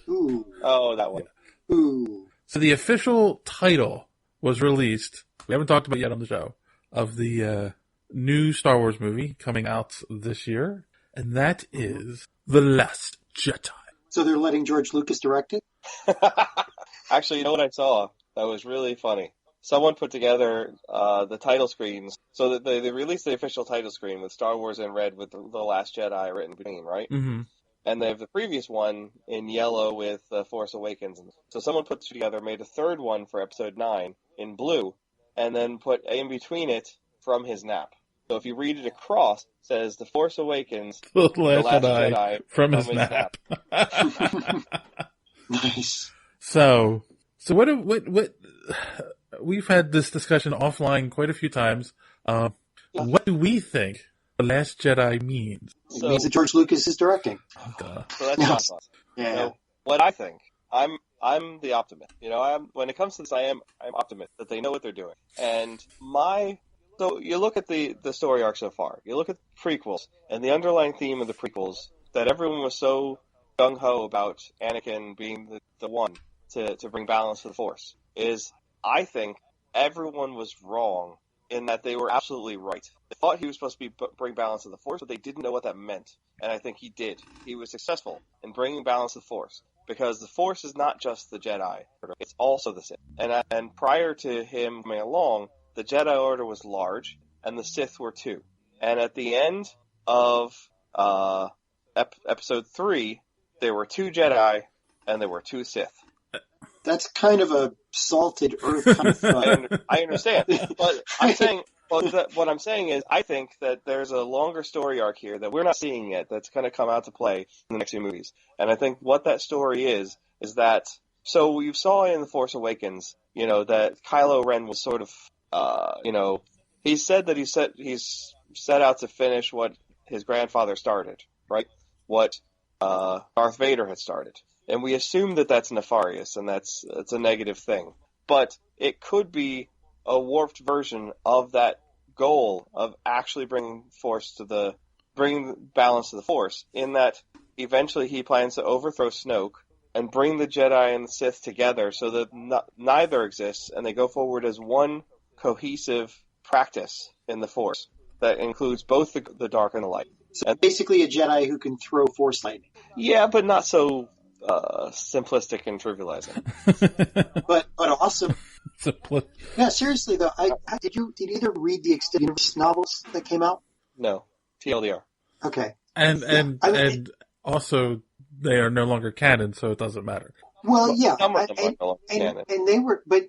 Ooh. Oh, that one. Ooh. so the official title was released. We haven't talked about it yet on the show of the new Star Wars movie coming out this year, and that is The Last Jedi. So they're letting George Lucas direct it? Actually, you know what I saw? That was really funny. Someone put together the title screens so that they released the official title screen with Star Wars in red with The Last Jedi written between, right? Mm-hmm. And they have the previous one in yellow with Force Awakens. So someone put together, made a third one for Episode 9 in blue, and then put in between it From His Nap. So if you read it across, it says The Force Awakens, The The Last Jedi from his nap. Nice. So what we've had this discussion offline quite a few times. What do we think The Last Jedi means? It means that George Lucas is directing. Oh, duh. So that's my thoughts. Yeah. So what I think, I'm the optimist. When it comes to this, I'm optimist that they know what they're doing. And so you look at the story arc so far. You look at the prequels and the underlying theme of the prequels that everyone was so gung-ho about Anakin being the one to bring balance to the Force is, I think, everyone was wrong in that they were absolutely right. They thought he was supposed to bring balance to the Force, but they didn't know what that meant. And I think he did. He was successful in bringing balance to the Force. Because the Force is not just the Jedi, it's also the Sith. And prior to him coming along, the Jedi Order was large, and the Sith were too. And at the end of Episode 3, there were 2 Jedi, and there were 2 Sith. That's kind of a salted earth kind of thought. I understand, but I'm saying, what I'm saying is, I think that there's a longer story arc here that we're not seeing yet that's going to come out to play in the next few movies. And I think what that story is that, so you saw in The Force Awakens, that Kylo Ren was sort of, he said that he's set out to finish what his grandfather started, right? What Darth Vader had started. And we assume that that's nefarious and that's a negative thing. But it could be a warped version of that goal of actually bringing balance to the Force, in that eventually he plans to overthrow Snoke and bring the Jedi and the Sith together so that neither exists, and they go forward as one cohesive practice in the Force that includes both the dark and the light. So basically a Jedi who can throw Force lightning. Yeah, but not so simplistic and trivializing. but awesome. Yeah, seriously though, did either read the extended universe novels that came out? No. TLDR. Okay. And also they are no longer canon, so it doesn't matter. Well, yeah, Some of them are no longer canon. and they were, but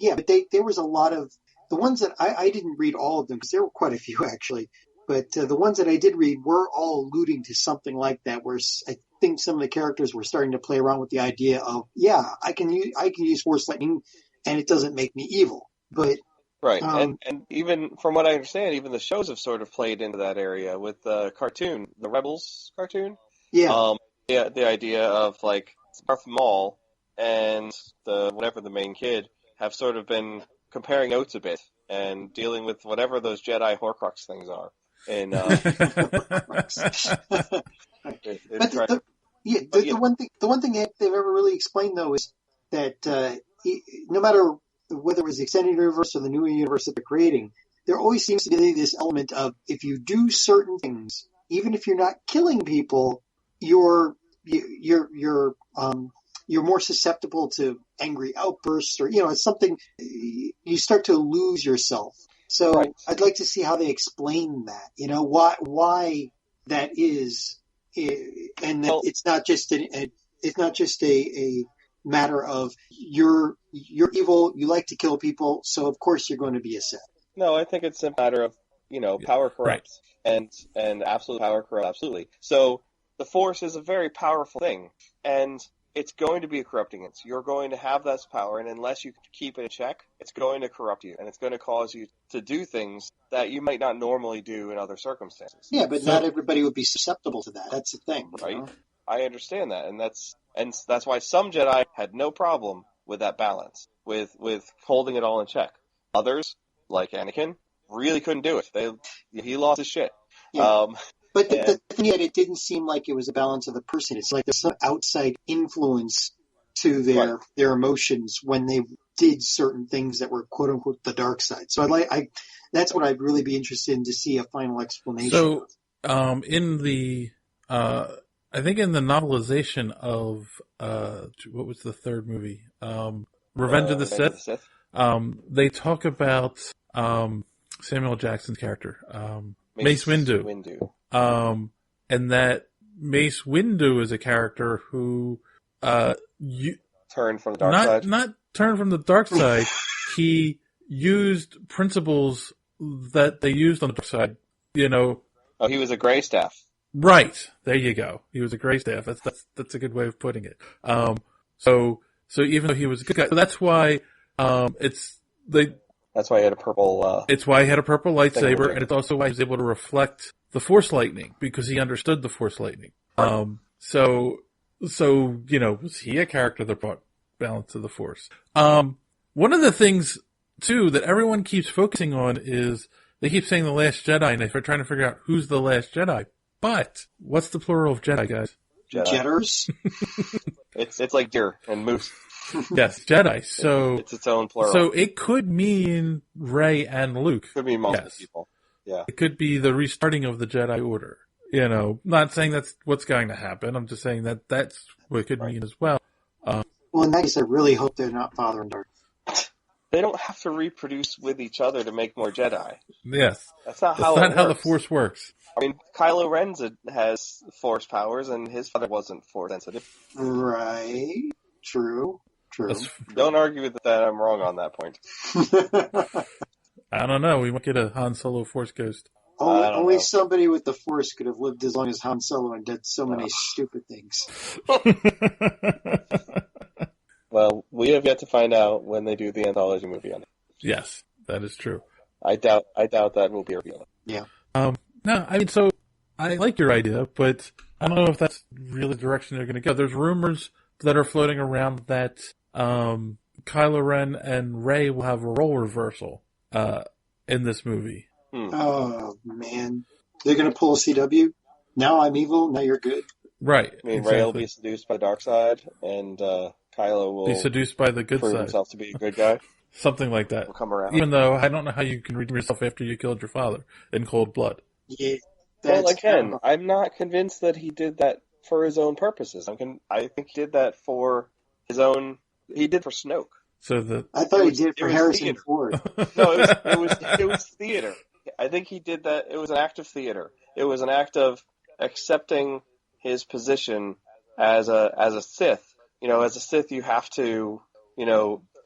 there was a lot of the ones that I didn't read all of them because there were quite a few actually, but the ones that I did read were all alluding to something like that. Where I think some of the characters were starting to play around with the idea of, I can use Force lightning, and it doesn't make me evil. But right, and even from what I understand, even the shows have sort of played into that area with the cartoon, the Rebels cartoon. Yeah. The idea of like Darth Maul and the main kid have sort of been comparing notes a bit and dealing with whatever those Jedi Horcrux things are. And the one thing they've ever really explained though is that no matter whether it was the extended universe or the new universe that they're creating, there always seems to be this element of if you do certain things, even if you're not killing people, you're more susceptible to angry outbursts, or it's something you start to lose yourself. So right. I'd like to see how they explain that. Why that is, and that it's not just a matter of you're evil, you like to kill people, so of course you're going to be a Sith. No, I think it's a matter of power corrupts, right. and absolute power corrupts absolutely. So the Force is a very powerful thing, and it's going to be a corrupting it. You're going to have that power, and unless you keep it in check, it's going to corrupt you, and it's going to cause you to do things that you might not normally do in other circumstances. Yeah, but not everybody would be susceptible to that. That's the thing, right? I understand that, and that's why some Jedi had no problem with that balance, with holding it all in check. Others, like Anakin, really couldn't do it. He lost his shit. Yeah. But the thing is, it didn't seem like it was a balance of the person. It's like there's some outside influence to their emotions when they did certain things that were quote unquote the dark side. So that's what I'd really be interested in to see a final explanation. So, in the I think in the novelization of what was the third movie? Revenge of the Sith. They talk about Samuel Jackson's character, Mace Windu. And that Mace Windu is a character who turned from the dark side. Not turned from the dark side. He used principles that they used on the dark side. Oh, he was a gray staff. Right. There you go. He was a gray staff. That's a good way of putting it. So even though he was a good guy, so that's why that's why he had a purple. It's why he had a purple lightsaber, and it's also why he was able to reflect the Force lightning, because he understood the Force lightning. So was he a character that brought balance to the Force? One of the things too that everyone keeps focusing on is they keep saying the Last Jedi, and they're trying to figure out who's the Last Jedi. But what's the plural of Jedi, guys? Jedders. It's like deer and moose. Yes, Jedi. So it's its own plural. So it could mean Rey and Luke. Could mean multiple people. Yeah. It could be the restarting of the Jedi Order. Not saying that's what's going to happen. I'm just saying that that's what it could mean as well. Well, in that case, I really hope they're not father and daughter. They don't have to reproduce with each other to make more Jedi. Yes. That's not how the Force works. I mean, Kylo Ren has Force powers, and his father wasn't Force sensitive. Right. True. Don't argue with that. I'm wrong on that point. I don't know. We might get a Han Solo Force ghost. Only somebody with the Force could have lived as long as Han Solo and did so many stupid things. Well, we have yet to find out when they do the anthology movie on it. Yes, that is true. I doubt that will be revealed. Yeah. No, I mean, so I like your idea, but I don't know if that's really the direction they're going to go. There's rumors that are floating around that Kylo Ren and Rey will have a role reversal in this movie. Oh, man. They're going to pull a CW? Now I'm evil, now you're good? Right. I mean, exactly. Rey will be seduced by the dark side, and Kylo will be seduced by the good prove side. himself to be a good guy. Something like that. Will come around. Even though I don't know how you can redeem yourself after you killed your father in cold blood. Yeah. Well, again, I'm not convinced that he did that for his own purposes. I think he did that for his own. He did for Snoke. I thought he did it for Harrison theater. Ford. No, it was theater. I think he did that. It was an act of theater, it was an act of accepting his position as a Sith. As a Sith, you have to,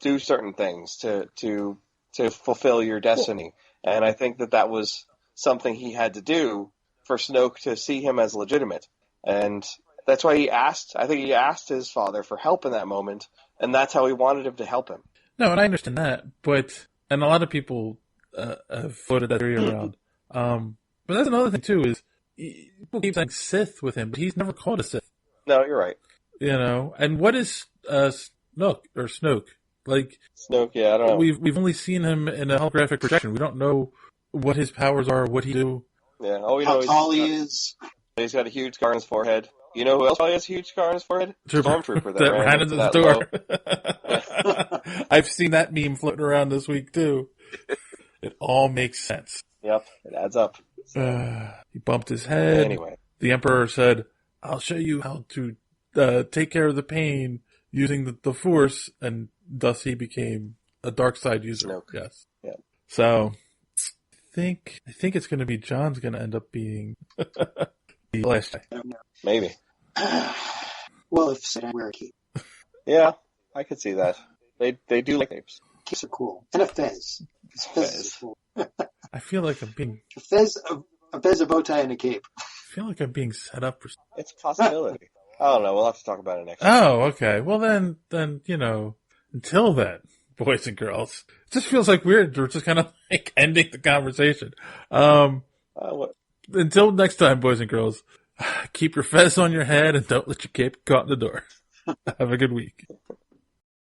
do certain things to fulfill your destiny. And I think that was something he had to do for Snoke to see him as legitimate. And that's why he asked his father for help in that moment, and that's how he wanted him to help him. No, and I understand that, and a lot of people have floated that theory around. But that's another thing too, is people keep saying Sith with him, but he's never called a Sith. No, you're right. And what is Snoke? Like Snoke, yeah, I don't know. We've only seen him in a holographic projection. We don't know what his powers are, what he do. Yeah, all we know how tall he is. He's got a huge scar on his forehead. You know who else probably has a huge scar on his forehead? Stormtrooper that ran into the door. I've seen that meme floating around this week too. It all makes sense. Yep, it adds up. He bumped his head. Anyway. The Emperor said, "I'll show you how to take care of the pain using the Force," and thus he became a dark side user. Snoke. Yes. Yeah. So, I think it's going to be John's going to end up being the Last Jedi. Maybe. Well, if I wear a cape. Yeah, I could see that. They do like capes. Capes are cool. And a fez. Fez is cool. I feel like I'm being... A fez, a bow tie, and a cape. I feel like I'm being set up for... It's a possibility. I don't know. We'll have to talk about it next Oh, okay. Well, then, until then, boys and girls, it just feels like we're just kind of like ending the conversation. Until next time, boys and girls, keep your fez on your head and don't let your cape caught in the door. Have a good week.